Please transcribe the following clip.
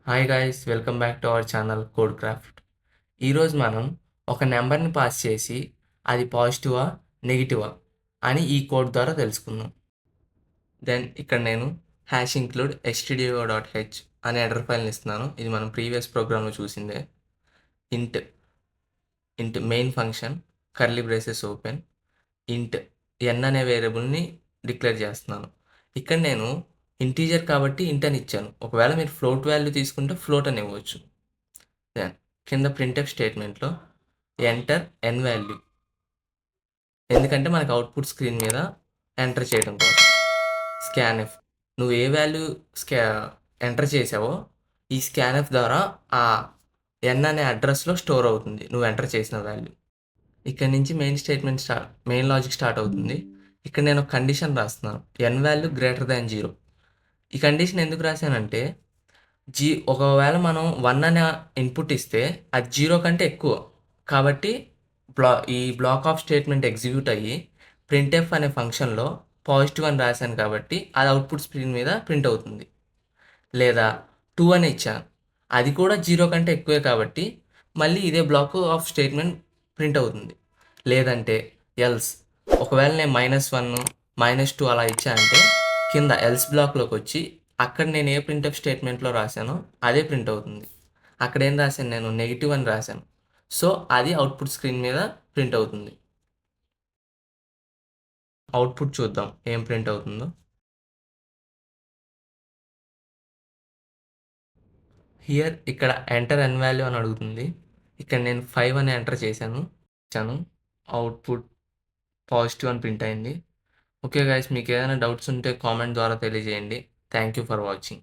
Hi guys, welcome back to our channel code craft. ఈరోజు మనం ఒక నెంబర్ని పాస్ చేసి అది పాజిటివా నెగిటివా అని ఈ కోడ్ ద్వారా తెలుసుకుందాం. దెన్ ఇక్కడ నేను హ్యాష్ ఇంక్లూడ్ stdio.h అనే హెడర్ ఫైల్ని ఇస్తున్నాను. ఇది మనం ప్రీవియస్ ప్రోగ్రాంలో చూసిందే. ఇంట్ ఇంట్ main function curly braces open ఇంట్ ఎన్ అనే వేరియబుల్ని డిక్లేర్ చేస్తున్నాను. ఇక్కడ నేను ఇంటీజర్ కాబట్టి ఇంట్ అని ఇచ్చాను. ఒకవేళ మీరు ఫ్లోట్ వాల్యూ తీసుకుంటే ఫ్లోట్ అని ఇవ్వచ్చు. దెన్ కింద ప్రింట్ఎఫ్ స్టేట్మెంట్లో ఎంటర్ ఎన్ వాల్యూ, ఎందుకంటే మనకు అవుట్పుట్ స్క్రీన్ మీద ఎంటర్ చేయడం కోసం. స్కాన్ఎఫ్, నువ్వు ఏ వాల్యూ ఎంటర్ చేసావో ఈ స్కాన్ఎఫ్ ద్వారా ఆ ఎన్ అనే అడ్రస్లో స్టోర్ అవుతుంది నువ్వు ఎంటర్ చేసిన వాల్యూ. ఇక్కడ నుంచి మెయిన్ లాజిక్ స్టార్ట్ అవుతుంది. ఇక్కడ నేను ఒక కండిషన్ రాస్తున్నాను, ఎన్ వాల్యూ గ్రేటర్ దాన్ 0. ఈ కండిషన్ ఎందుకు రాశానంటే ఒకవేళ మనం 1 అనే ఇన్పుట్ ఇస్తే అది 0 కంటే ఎక్కువ, కాబట్టి ఈ బ్లాక్ ఆఫ్ స్టేట్మెంట్ ఎగ్జిక్యూట్ అయ్యి ప్రింట్ఎఫ్ అనే ఫంక్షన్లో పాజిటివ్ అని రాశాను కాబట్టి అది అవుట్పుట్ స్క్రీన్ మీద ప్రింట్ అవుతుంది. లేదా 2 అని ఇచ్చాను, అది కూడా 0 కంటే ఎక్కువే కాబట్టి మళ్ళీ ఇదే బ్లాక్ ఆఫ్ స్టేట్మెంట్ ప్రింట్ అవుతుంది. లేదంటే ఎల్స్, ఒకవేళ నేను -1 -2 అలా ఇచ్చా అంటే కింద ఎల్స్ బ్లాక్లోకి వచ్చి అక్కడ నేను ఏ ప్రింట్ఎఫ్ స్టేట్మెంట్లో రాశానో అదే ప్రింట్ అవుతుంది. అక్కడ ఏం రాశాను, నేను నెగిటివ్ అని రాశాను, సో అది అవుట్పుట్ స్క్రీన్ మీద ప్రింట్ అవుతుంది. అవుట్పుట్ చూద్దాం ఏం ప్రింట్ అవుతుందో. హియర్ ఇక్కడ ఎంటర్ ఎన్ వాల్యూ అని అడుగుతుంది. ఇక్కడ నేను 5 అని ఎంటర్ చేశాను. అవుట్పుట్ పాజిటివ్ అని ప్రింట్ అయింది. ఓకే గైస్, మీకు ఏదైనా డౌట్స్ ఉంటే కామెంట్ ద్వారా తెలియజేయండి. Thank you for watching.